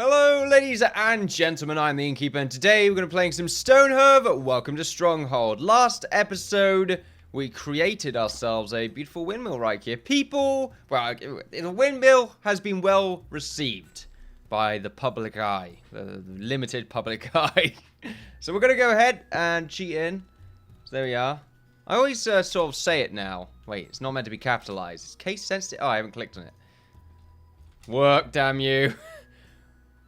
Hello ladies and gentlemen, I'm the Innkeeper and today we're going to be playing some Stonehearth. Welcome to Stronghold. Last episode we created ourselves a beautiful windmill right here. People, well, the windmill has been well received by the public eye, the limited public eye. So we're going to go ahead and cheat in. So there we are. I always sort of say it now. Wait, it's not meant to be capitalized. It's case sensitive. Oh, I haven't clicked on it. Work, damn you.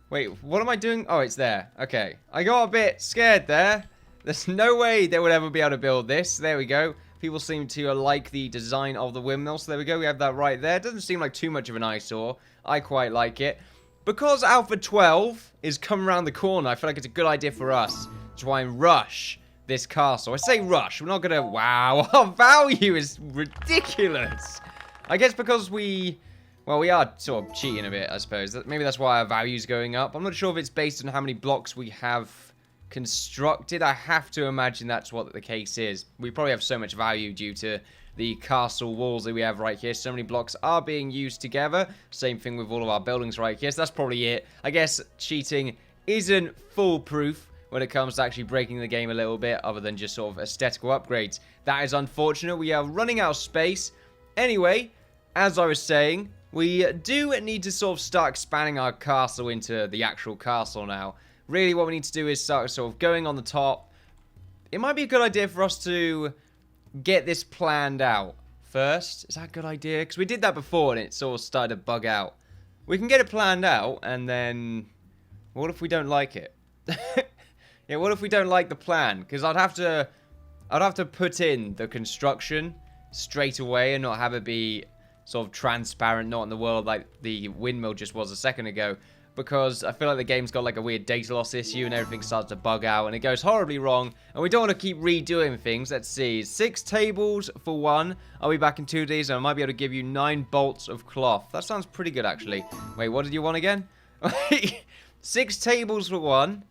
Wait, what am I doing? Oh, it's there. Okay. I got a bit scared there. There's no way they would ever be able to build this. There we go. People seem to like the design of the windmill. So there we go. We have that right there. It doesn't seem like too much of an eyesore. I quite like it. Because Alpha 12 is coming around the corner, I feel like it's a good idea for us to try and rush this castle. I say rush. We're not going to... Wow. Our value is ridiculous. I guess because we... Well, we are sort of cheating a bit, I suppose. Maybe that's why our value's going up. I'm not sure if it's based on how many blocks we have constructed. I have to imagine that's what the case is. We probably have so much value due to the castle walls that we have right here. So many blocks are being used together. Same thing with all of our buildings right here. So that's probably it. I guess cheating isn't foolproof when it comes to actually breaking the game a little bit, other than just sort of aesthetical upgrades. That is unfortunate. We are running out of space. Anyway, as I was saying... We do need to sort of start expanding our castle into the actual castle now. Really what we need to do is start sort of going on the top. It might be a good idea for us to get this planned out first. Is that a good idea? Because we did that before and it sort of started to bug out. We can get it planned out and then... What if we don't like it? Yeah, what if we don't like the plan? Because I'd have to put in the construction straight away and not have it be... sort of transparent, not in the world like the windmill just was a second ago, because I feel like the game's got like a weird data loss issue and everything starts to bug out and it goes horribly wrong and we don't want to keep redoing things. Let's see, 6 tables for 1. I'll be back in 2 days and I might be able to give you 9 bolts of cloth. That sounds pretty good actually. Wait, what did you want again? 6 tables for 1.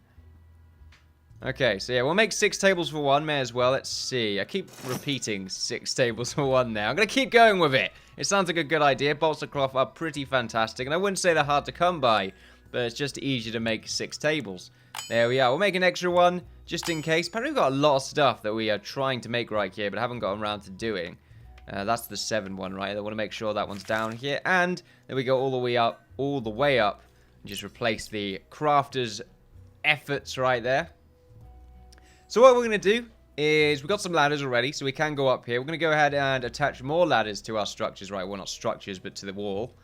Okay, so yeah, we'll make 6 tables for 1, may as well. Let's see. I keep repeating 6 tables for 1 now. I'm going to keep going with it. It sounds like a good idea. Bolts of cloth are pretty fantastic, and I wouldn't say they're hard to come by, but it's just easier to make 6 tables. There we are. We'll make an extra one, just in case. Apparently we've got a lot of stuff that we are trying to make right here, but haven't gotten around to doing. That's the 7 one, right? I want to make sure that one's down here, and there we go, all the way up, and just replace the crafter's efforts right there. So what we're going to do is, we've got some ladders already, so we can go up here. We're going to go ahead and attach more ladders to our structures, right? Well, not structures, but to the wall.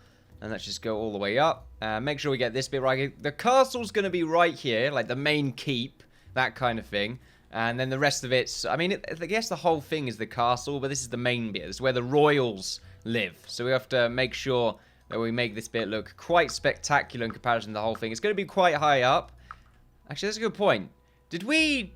And let's just go all the way up. Make sure we get this bit right here. The castle's going to be right here, like the main keep, that kind of thing. And then the rest of it's, I mean, I guess the whole thing is the castle, but this is the main bit. This is where the royals live. So we have to make sure that we make this bit look quite spectacular in comparison to the whole thing. It's going to be quite high up. Actually, that's a good point. Did we...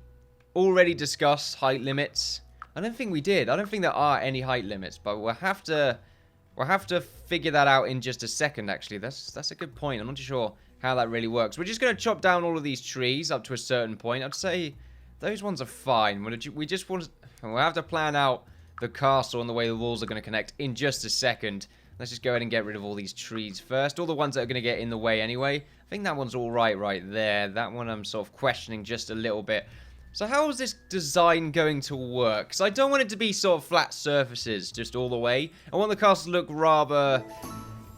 already discuss height limits? I don't think we did. I don't think there are any height limits, but we'll have to figure that out in just a second. Actually, that's a good point. I'm not too sure how that really works. We're just going to chop down all of these trees up to a certain point. I'd say those ones are fine. We just want to, we'll have to plan out the castle and the way the walls are going to connect in just a second. Let's just go ahead and get rid of all these trees first. All the ones that are going to get in the way anyway. I think that one's all right there. That one I'm sort of questioning just a little bit. So how is this design going to work? Because I don't want it to be sort of flat surfaces just all the way. I want the castle to look rather...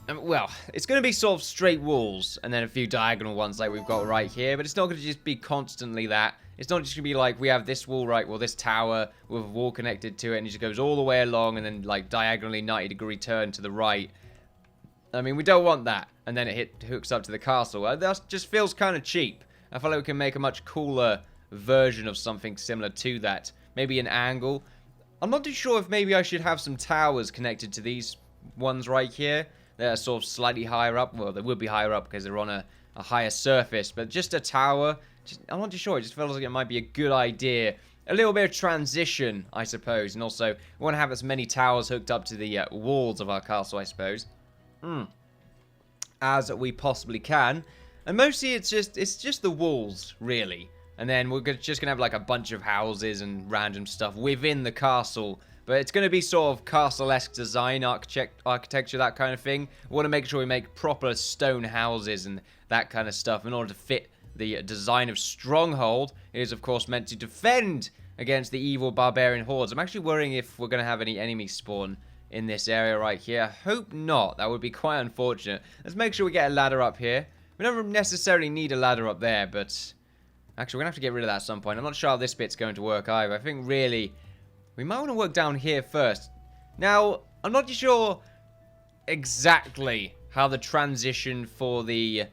well, it's going to be sort of straight walls and then a few diagonal ones like we've got right here. But it's not going to just be constantly that. It's not just going to be like we have this wall right, well this tower with a wall connected to it and it just goes all the way along and then like diagonally 90-degree turn to the right. I mean, we don't want that. And then it hooks up to the castle. That just feels kind of cheap. I feel like we can make a much cooler... version of something similar to that. Maybe an angle. I'm not too sure if maybe I should have some towers connected to these ones right here. They're sort of slightly higher up. Well, they would be higher up because they're on a higher surface. But just a tower, I'm not too sure. It just feels like it might be a good idea. A little bit of transition, I suppose. And also, we want to have as many towers hooked up to the walls of our castle, I suppose. As we possibly can. And mostly it's just the walls, really. And then we're just going to have like a bunch of houses and random stuff within the castle. But it's going to be sort of castle-esque design, architecture, that kind of thing. We want to make sure we make proper stone houses and that kind of stuff in order to fit the design of Stronghold. It is, of course, meant to defend against the evil barbarian hordes. I'm actually worrying if we're going to have any enemies spawn in this area right here. I hope not. That would be quite unfortunate. Let's make sure we get a ladder up here. We don't necessarily need a ladder up there, but actually, we're going to have to get rid of that at some point. I'm not sure how this bit's going to work either. I think, really, we might want to work down here first. Now, I'm not sure exactly how the transition for the...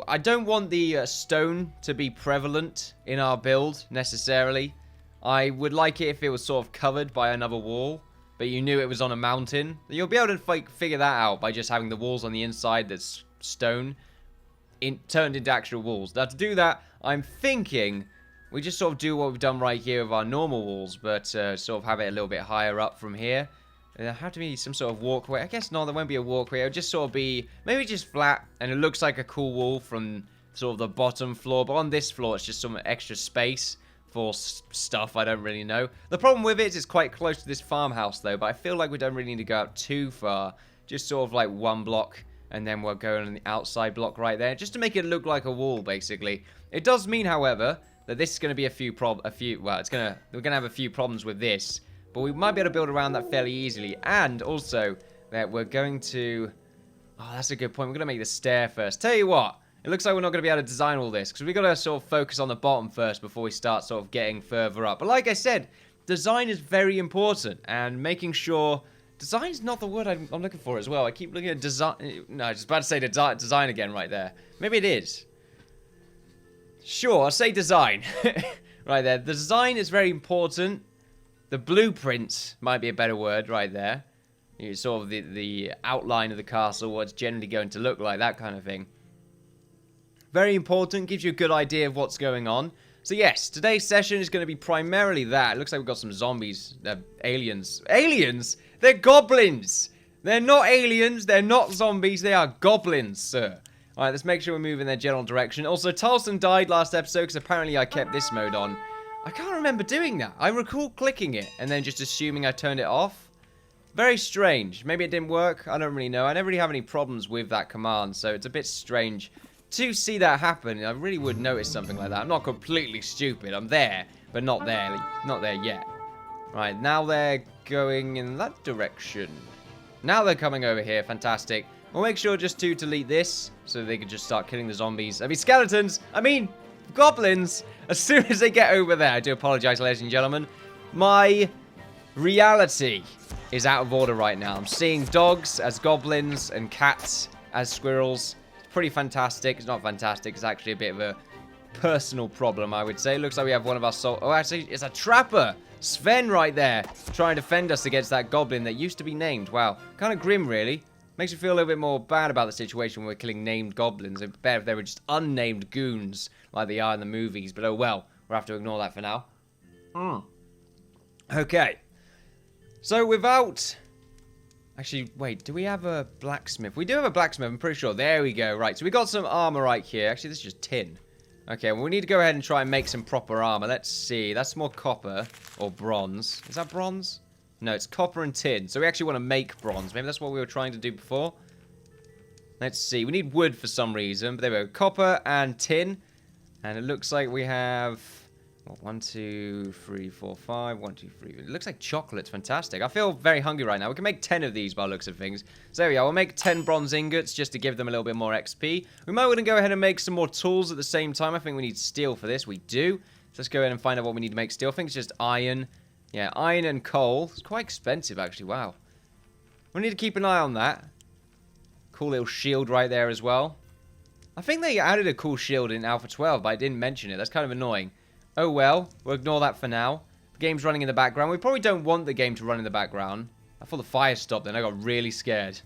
I don't want the stone to be prevalent in our build, necessarily. I would like it if it was sort of covered by another wall, but you knew it was on a mountain. You'll be able to figure that out by just having the walls on the inside that's stone turned into actual walls. Now, to do that, I'm thinking we just sort of do what we've done right here with our normal walls, but sort of have it a little bit higher up from here. There'll have to be some sort of walkway. I guess no, there won't be a walkway. It'll just sort of be maybe just flat, and it looks like a cool wall from sort of the bottom floor. But on this floor, it's just some extra space for stuff. I don't really know. The problem with it is it's quite close to this farmhouse, though. But I feel like we don't really need to go out too far. Just sort of like one block, and then we'll go on the outside block right there, just to make it look like a wall, basically. It does mean, however, that this is going to be we're going to have a few problems with this, but we might be able to build around that fairly easily. And also that we're going to, that's a good point. We're going to make the stair first. Tell you what, it looks like we're not going to be able to design all this, because we've got to sort of focus on the bottom first before we start sort of getting further up. But like I said, design is very important, and making sure design's not the word I'm looking for as well. I keep looking at design. No, I was just about to say design again right there. Maybe it is. Sure, I'll say design. Right there. The design is very important. The blueprint might be a better word right there. You sort of the outline of the castle, what it's generally going to look like, that kind of thing. Very important. Gives you a good idea of what's going on. So yes, today's session is going to be primarily that. It looks like we've got some zombies. Aliens. Aliens? They're goblins! They're not aliens. They're not zombies. They are goblins, sir. Alright, let's make sure we move in their general direction. Also, Tarleton died last episode because apparently I kept this mode on. I can't remember doing that. I recall clicking it and then just assuming I turned it off. Very strange. Maybe it didn't work. I don't really know. I never really have any problems with that command, so it's a bit strange to see that happen. I really would notice something like that. I'm not completely stupid. I'm there, but not there. Not there yet. Right, now they're going in that direction. Now they're coming over here. Fantastic. We'll make sure just to delete this so they can just start killing the zombies. I mean, skeletons. I mean, goblins. As soon as they get over there. I do apologize, ladies and gentlemen. My reality is out of order right now. I'm seeing dogs as goblins and cats as squirrels. It's pretty fantastic. It's not fantastic. It's actually a bit of a personal problem, I would say. Looks like we have one of our oh, actually, it's a trapper. Sven right there trying to defend us against that goblin that used to be named. Wow. Kind of grim, really. Makes you feel a little bit more bad about the situation when we're killing named goblins. It'd be better if they were just unnamed goons like they are in the movies. But oh well, we'll have to ignore that for now. Okay. So without... Actually, wait, do we have a blacksmith? We do have a blacksmith, I'm pretty sure. There we go. Right, so we got some armor right here. Actually, this is just tin. Okay, well, we need to go ahead and try and make some proper armor. Let's see. That's more copper or bronze. Is that bronze? No, it's copper and tin. So we actually want to make bronze. Maybe that's what we were trying to do before. Let's see. We need wood for some reason. But there we go. Copper and tin. And it looks like we have... What, 1, 2, 3, 4, 5. 1, 2, 3. It looks like chocolate's fantastic. I feel very hungry right now. We can make 10 of these by the looks of things. So there we are. We'll make 10 bronze ingots just to give them a little bit more XP. We might want to go ahead and make some more tools at the same time. I think we need steel for this. We do. So let's go ahead and find out what we need to make steel. I think it's just iron. Yeah, iron and coal. It's quite expensive, actually. Wow. We need to keep an eye on that. Cool little shield right there as well. I think they added a cool shield in Alpha 12, but I didn't mention it. That's kind of annoying. Oh well. We'll ignore that for now. The game's running in the background. We probably don't want the game to run in the background. I thought the fire stopped then. I got really scared.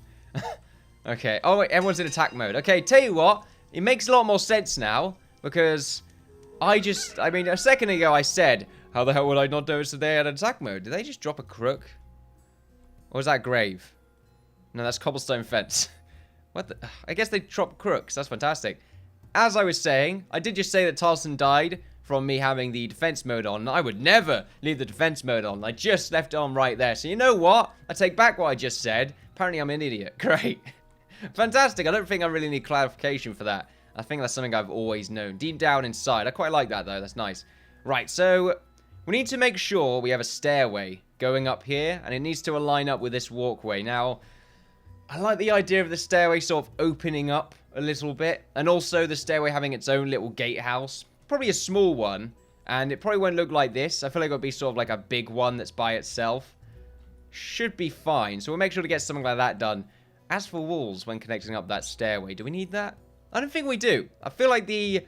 Okay. Oh, wait. Everyone's in attack mode. Okay, tell you what. It makes a lot more sense now. Because I mean, a second ago I said... How the hell would I not notice that they had attack mode? Did they just drop a crook? Or was that grave? No, that's cobblestone fence. What the... I guess they dropped crooks. That's fantastic. As I was saying, I did just say that Tarleton died from me having the defense mode on. I would never leave the defense mode on. I just left it on right there. So you know what? I take back what I just said. Apparently I'm an idiot. Great. Fantastic. I don't think I really need clarification for that. I think that's something I've always known. Deep down inside. I quite like that though. That's nice. Right, so we need to make sure we have a stairway going up here. And it needs to align up with this walkway. Now, I like the idea of the stairway sort of opening up a little bit. And also the stairway having its own little gatehouse. Probably a small one, and it probably won't look like this. I feel like it'll be sort of like a big one that's by itself. Should be fine, so we'll make sure to get something like that done. As for walls when connecting up that stairway, do we need that? I don't think we do. I feel like the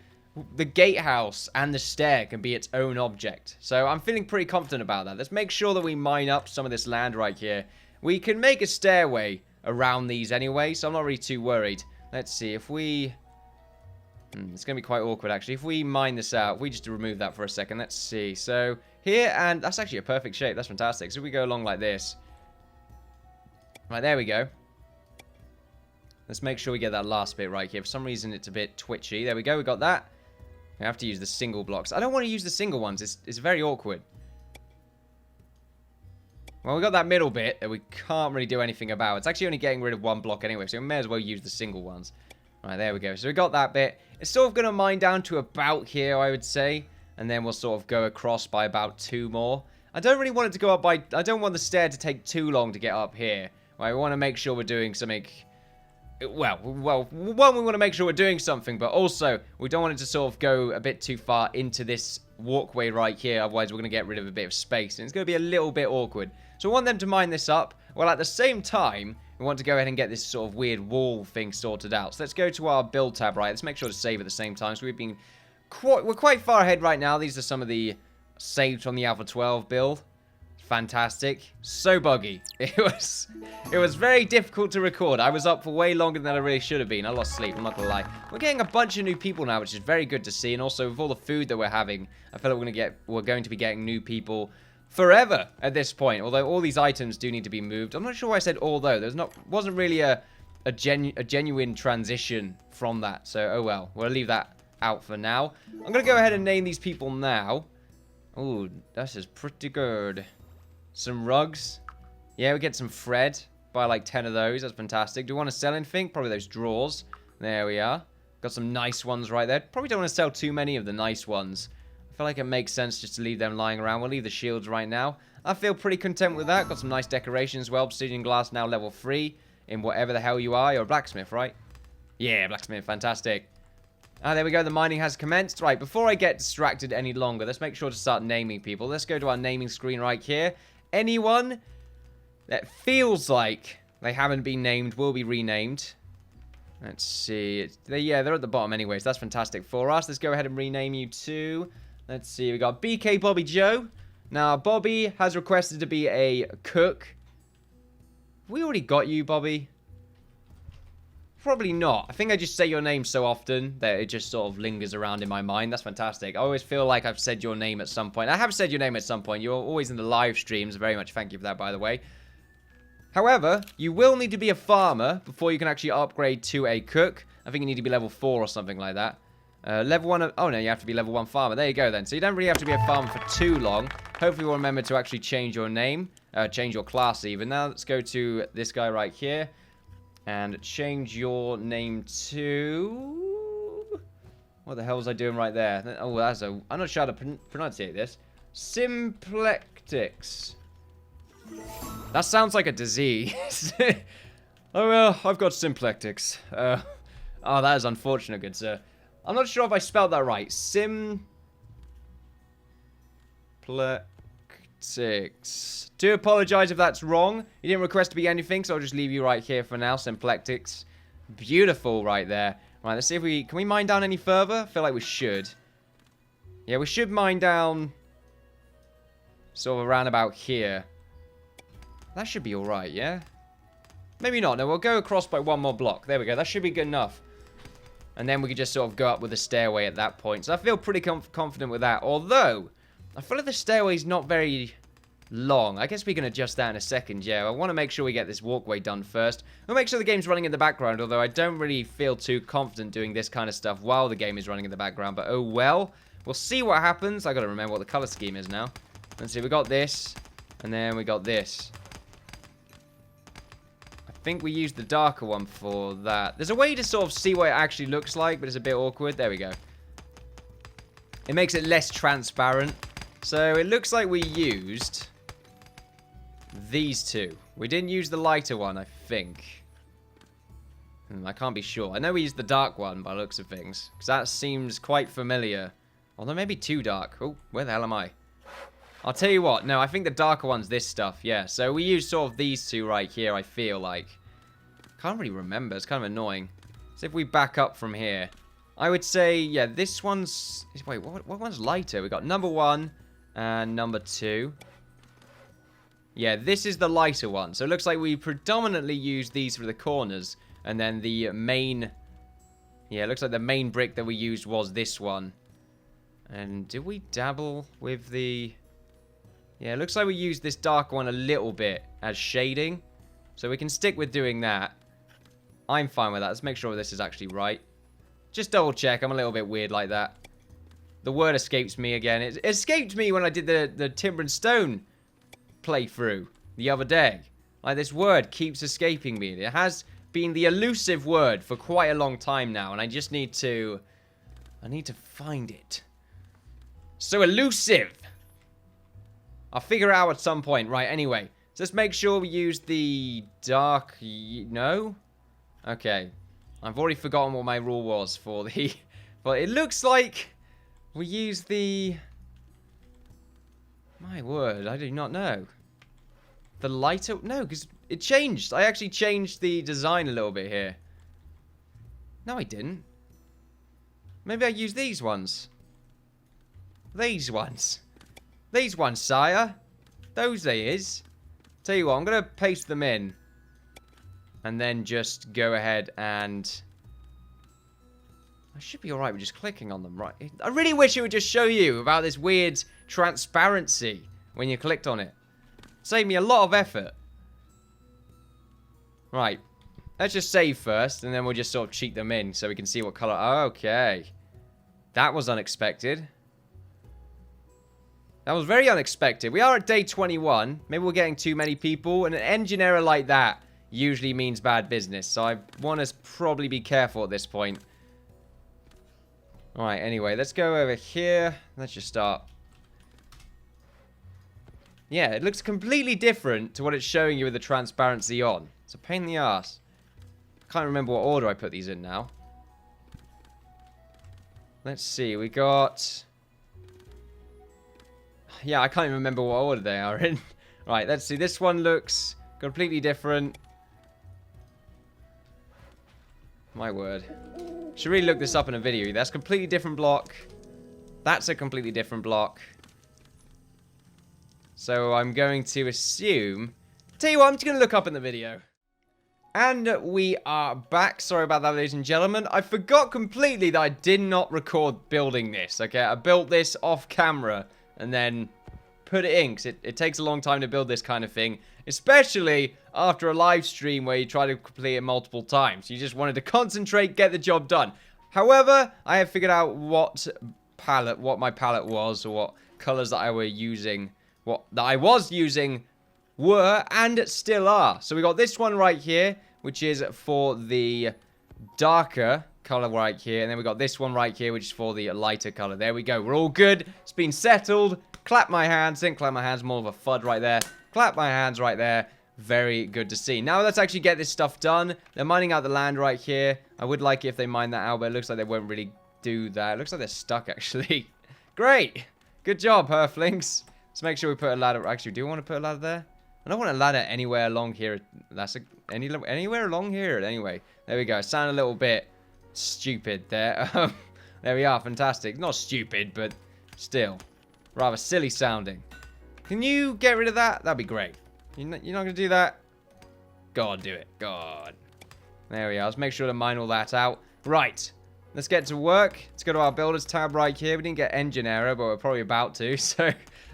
gatehouse and the stair can be its own object. So I'm feeling pretty confident about that. Let's make sure that we mine up some of this land right here. We can make a stairway around these anyway, so I'm not really too worried. Let's see, if we... it's going to be quite awkward, actually. If we mine this out, if we just remove that for a second, let's see. So, here, and that's actually a perfect shape. That's fantastic. So, we go along like this. Right, there we go. Let's make sure we get that last bit right here. For some reason, it's a bit twitchy. There we go. We got that. We have to use the single blocks. I don't want to use the single ones. It's very awkward. Well, we got that middle bit that we can't really do anything about. It's actually only getting rid of one block anyway, so we may as well use the single ones. Right, there we go. So we got that bit. It's sort of going to mine down to about here, I would say. And then we'll sort of go across by about 2 more. I don't really want it to go up by... I don't want the stair to take too long to get up here. Right, we want to make sure we're doing something... Well, one, we want to make sure we're doing something, but also, we don't want it to sort of go a bit too far into this walkway right here. Otherwise, we're going to get rid of a bit of space. And it's going to be a little bit awkward. So we want them to mine this up. Well, at the same time... we want to go ahead and get this sort of weird wall thing sorted out. So let's go to our build tab, right? Let's make sure to save at the same time. So we're quite far ahead right now. These are some of the saves from the Alpha 12 build. Fantastic. So buggy. It was very difficult to record. I was up for way longer than I really should have been. I lost sleep, I'm not gonna lie. We're getting a bunch of new people now, which is very good to see. And also with all the food that we're having, I feel like we're going to be getting new people forever at this point, although all these items do need to be moved. I'm not sure why I said although. Wasn't really a genuine transition from that. So, oh well. We'll leave that out for now. I'm going to go ahead and name these people now. Ooh, this is pretty good. Some rugs. Yeah, we get some thread. Buy like 10 of those. That's fantastic. Do we want to sell anything? Probably those drawers. There we are. Got some nice ones right there. Probably don't want to sell too many of the nice ones. I feel like it makes sense just to leave them lying around. We'll leave the shields right now. I feel pretty content with that. Got some nice decorations as well. Obsidian glass now level 3 in whatever the hell you are. You're a blacksmith, right? Yeah, blacksmith. Fantastic. Ah, there we go. The mining has commenced. Right, before I get distracted any longer, let's make sure to start naming people. Let's go to our naming screen right here. Anyone that feels like they haven't been named will be renamed. Let's see. Yeah, they're at the bottom anyways. That's fantastic for us. Let's go ahead and rename you too. Let's see, we got BK Bobby Joe. Now, Bobby has requested to be a cook. Have we already got you, Bobby? Probably not. I think I just say your name so often that it just sort of lingers around in my mind. That's fantastic. I always feel like I've said your name at some point. I have said your name at some point. You're always in the live streams. Very much thank you for that, by the way. However, you will need to be a farmer before you can actually upgrade to a cook. I think you need to be level 4 or something like that. Level 1... Oh, no, you have to be level 1 farmer. There you go, then. So you don't really have to be a farmer for too long. Hopefully you'll remember to actually change your name. Change your class, even. Now, let's go to this guy right here. And change your name to... What the hell was I doing right there? Oh, that's a... I'm not sure how to pronunciate this. Simplectics. That sounds like a disease. Oh, well, I've got simplectics. Oh, that is unfortunate, good sir. I'm not sure if I spelled that right. Simplectics. Do apologize if that's wrong. You didn't request to be anything, so I'll just leave you right here for now. Simplectics. Beautiful right there. Right, let's see if we... Can we mine down any further? I feel like we should. Yeah, we should mine down... sort of around about here. That should be alright, yeah? Maybe not. No, we'll go across by 1 more block. There we go. That should be good enough. And then we could just sort of go up with the stairway at that point. So I feel pretty confident with that. Although, I feel like the stairway's not very long. I guess we can adjust that in a second, yeah. I want to make sure we get this walkway done first. We'll make sure the game's running in the background, although I don't really feel too confident doing this kind of stuff while the game is running in the background. But oh well. We'll see what happens. I got to remember what the color scheme is now. Let's see. We got this. And then we got this. I think we used the darker one for that. There's a way to sort of see what it actually looks like, but it's a bit awkward. There we go. It makes it less transparent. So it looks like we used these two. We didn't use the lighter one, I think. I can't be sure. I know we used the dark one by the looks of things, because that seems quite familiar. Although maybe too dark. Oh, where the hell am I? I'll tell you what. No, I think the darker one's this stuff. Yeah, so we used sort of these two right here, I feel like. Can't really remember. It's kind of annoying. So if we back up from here, I would say, yeah, this one's... Wait, what one's lighter? We got number 1 and number 2. Yeah, this is the lighter one. So it looks like we predominantly use these for the corners. And then the main... Yeah, it looks like the main brick that we used was this one. And did we dabble with the... Yeah, it looks like we used this dark one a little bit as shading. So we can stick with doing that. I'm fine with that. Let's make sure this is actually right. Just double check. I'm a little bit weird like that. The word escapes me again. It escaped me when I did the Timber and Stone playthrough the other day. Like, this word keeps escaping me. It has been the elusive word for quite a long time now. And I just need to... I need to find it. So elusive! I'll figure it out at some point. Right, anyway. So let's make sure we use the dark... No? Okay. I've already forgotten what my rule was for the... But it looks like we use the... My word, I do not know. The lighter... No, because it changed. I actually changed the design a little bit here. No, I didn't. Maybe I used these ones. These ones. These ones, sire. Those they is. Tell you what, I'm going to paste them in. And then just go ahead and... I should be alright with just clicking on them, right? I really wish it would just show you about this weird transparency when you clicked on it. Saved me a lot of effort. Right. Let's just save first, and then we'll just sort of cheat them in so we can see what color... Okay. That was unexpected. That was very unexpected. We are at day 21. Maybe we're getting too many people, and an engine error like that usually means bad business. So I want to probably be careful at this point. Alright, anyway, let's go over here. Let's just start. Yeah, it looks completely different to what it's showing you with the transparency on. It's a pain in the ass. I can't remember what order I put these in now. Let's see, we got... Yeah, I can't even remember what order they are in. Right, let's see. This one looks completely different. My word. Should really look this up in a video. That's a completely different block. That's a completely different block. So I'm going to assume... Tell you what, I'm just going to look up in the video. And we are back. Sorry about that, ladies and gentlemen. I forgot completely that I did not record building this, okay? I built this off camera and then put it in, because it takes a long time to build this kind of thing. Especially after a live stream where you try to complete it multiple times. You just wanted to concentrate, get the job done. However, I have figured out what my palette was, or what colors that I was using were and still are. So we got this one right here, which is for the darker color right here, and then we got this one right here, which is for the lighter color. There we go. We're all good. It's been settled. Clap my hands. Didn't clap my hands. More of a FUD right there. Clap my hands right there. Very good to see. Now let's actually get this stuff done. They're mining out the land right here. I would like it if they mine that out, but it looks like they won't really do that. It looks like they're stuck, actually. Great. Good job, Hearthlings. Let's make sure we put a ladder. Actually, do you want to put a ladder there? I don't want a ladder anywhere along here. Anywhere along here. Anyway, there we go. Sound a little bit stupid there. There we are. Fantastic. Not stupid, but still rather silly sounding. Can you get rid of that? That'd be great. You're not going to do that? Go on, do it. Go on. There we are. Let's make sure to mine all that out. Right. Let's get to work. Let's go to our builders tab right here. We didn't get engine error, but we're probably about to. So,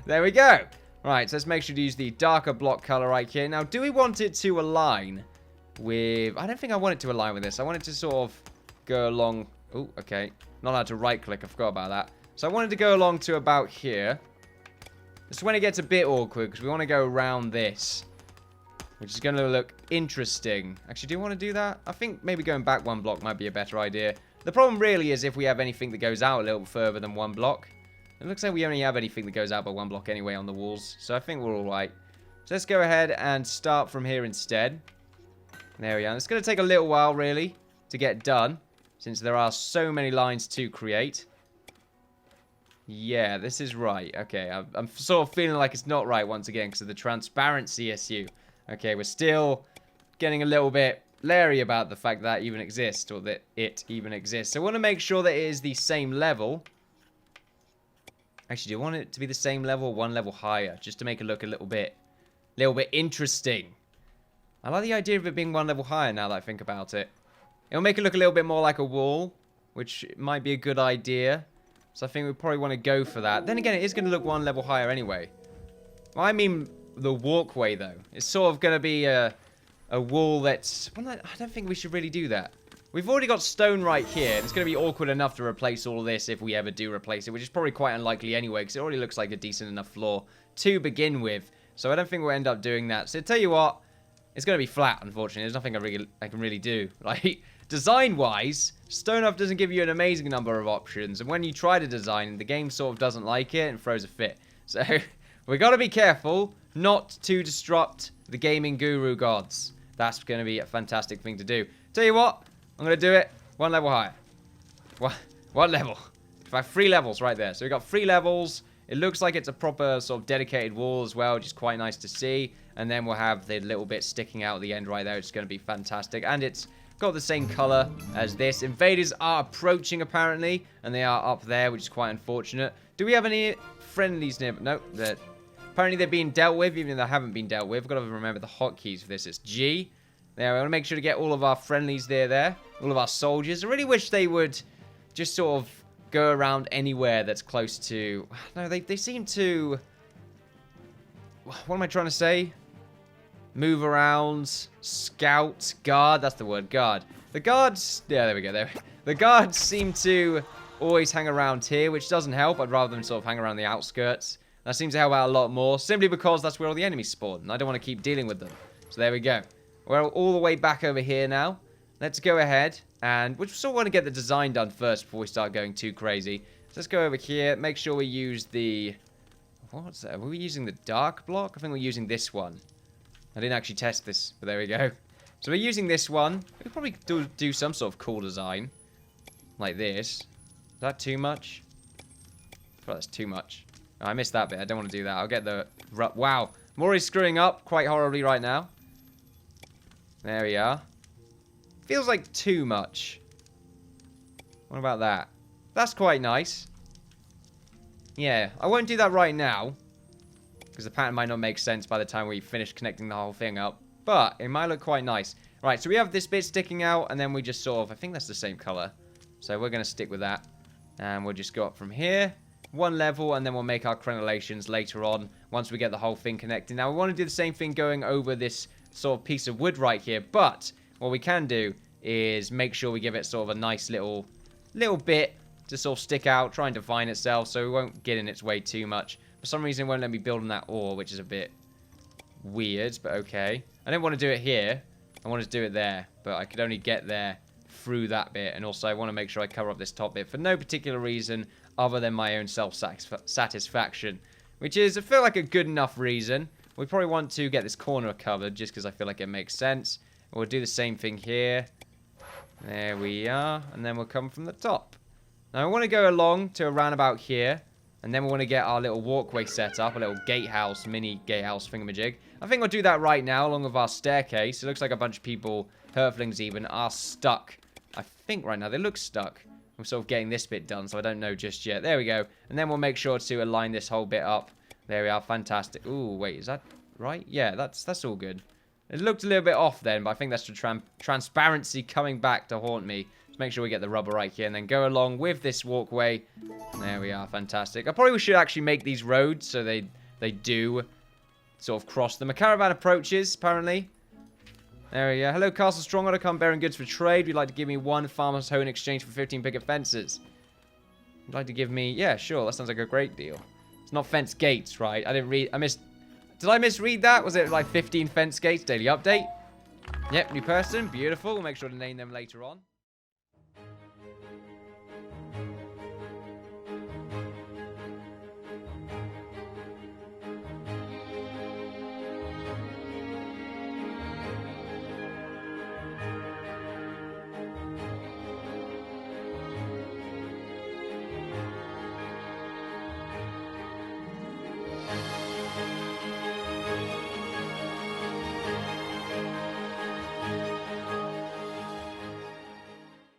there we go. Right, so let's make sure to use the darker block color right here. Now, do we want it to align with... I don't think I want it to align with this. I want it to sort of go along... Oh, okay. Not allowed to right-click. I forgot about that. So I wanted to go along to about here. This is when it gets a bit awkward, because we want to go around this, which is going to look interesting. Actually, do you want to do that? I think maybe going back 1 block might be a better idea. The problem really is if we have anything that goes out a little further than 1 block. It looks like we only have anything that goes out by 1 block anyway on the walls. So I think we're alright. So let's go ahead and start from here instead. There we are. It's going to take a little while, really, to get done, since there are so many lines to create. Yeah, this is right. Okay, I'm sort of feeling like it's not right once again because of the transparency issue. Okay, we're still getting a little bit leery about the fact that even exists, or that it even exists. So I want to make sure that it is the same level. Actually, do you want it to be the same level or 1 level higher? Just to make it look a little bit interesting. I like the idea of it being 1 level higher now that I think about it. It'll make it look a little bit more like a wall, which might be a good idea. So I think we probably want to go for that. Then again, it is going to look 1 level higher anyway. Well, I mean the walkway, though. It's sort of going to be a wall that's... Well, I don't think we should really do that. We've already got stone right here. And it's going to be awkward enough to replace all of this if we ever do replace it, which is probably quite unlikely anyway, because it already looks like a decent enough floor to begin with. So I don't think we'll end up doing that. So tell you what, it's going to be flat, unfortunately. There's nothing I can really do. Like, design-wise, Stonehearth doesn't give you an amazing number of options. And when you try to design, the game sort of doesn't like it and throws a fit. So we got to be careful not to disrupt the gaming guru gods. That's going to be a fantastic thing to do. Tell you what, I'm going to do it 1 level higher. What level? In fact, 3 levels right there. So we've got 3 levels. It looks like it's a proper sort of dedicated wall as well, which is quite nice to see. And then we'll have the little bit sticking out at the end right there, which is going to be fantastic. And it's got the same color as this. Invaders are approaching, apparently, and they are up there, which is quite unfortunate. Do we have any friendlies near? Nope. Apparently they're being dealt with, even though they haven't been dealt with. We've got to remember the hotkeys for this. It's G. There, we want to make sure to get all of our friendlies there. All of our soldiers. I really wish they would just sort of go around anywhere that's close to... No, they seem to... What am I trying to say? Move around, scout, guard. That's the word, guard. The guards... Yeah, there we go. The guards seem to always hang around here, which doesn't help. I'd rather them sort of hang around the outskirts. That seems to help out a lot more, simply because that's where all the enemies spawn, and I don't want to keep dealing with them. So there we go. We're all the way back over here now. Let's go ahead, and we still want to get the design done first before we start going too crazy. So let's go over here, make sure we use the... What's that? Were we using the dark block? I think we're using this one. I didn't actually test this, but there we go. So we're using this one. We could probably do some sort of cool design. Like this. Is that too much? Oh, that's too much. Oh, I missed that bit. I don't want to do that. I'll get the... Wow. Maury's screwing up quite horribly right now. There we are. Feels like too much. What about that? That's quite nice. Yeah, I won't do that right now, because the pattern might not make sense by the time we finish connecting the whole thing up. But it might look quite nice. Right, so we have this bit sticking out, and then we just sort of... I think that's the same color. So we're going to stick with that. And we'll just go up from here. 1 level, and then we'll make our crenellations later on, once we get the whole thing connected. Now, we want to do the same thing going over this sort of piece of wood right here, but what we can do is make sure we give it sort of a nice little bit to sort of stick out, try and define itself, so we won't get in its way too much. For some reason, it won't let me build on that ore, which is a bit weird, but okay. I didn't want to do it here. I wanted to do it there, but I could only get there through that bit, and also I want to make sure I cover up this top bit for no particular reason other than my own self-satisfaction, which is, I feel like, a good enough reason. We probably want to get this corner covered just because I feel like it makes sense. We'll do the same thing here. There we are, and then we'll come from the top. Now, I want to go along to around about here, and then we want to get our little walkway set up, a little gatehouse, mini gatehouse thingamajig. I think we'll do that right now, along with our staircase. It looks like a bunch of people, Hearthlings even, are stuck. I think right now they look stuck. I'm sort of getting this bit done, so I don't know just yet. There we go. And then we'll make sure to align this whole bit up. There we are. Fantastic. Ooh, wait. Is that right? Yeah, that's all good. It looked a little bit off then, but I think that's the transparency coming back to haunt me. Let's make sure we get the rubber right here and then go along with this walkway. There we are. Fantastic. I probably should actually make these roads so they do sort of cross them. A caravan approaches, apparently. There we go. Hello, Castle Stronghold. I come bearing goods for trade. Would you like to give me 1 farmer's hoe in exchange for 15 picket fences? You'd like to give me... Yeah, sure. That sounds like a great deal. It's not fence gates, right? I didn't read... Did I misread that? Was it like 15 fence gates? Daily update? Yep, new person. Beautiful. We'll make sure to name them later on.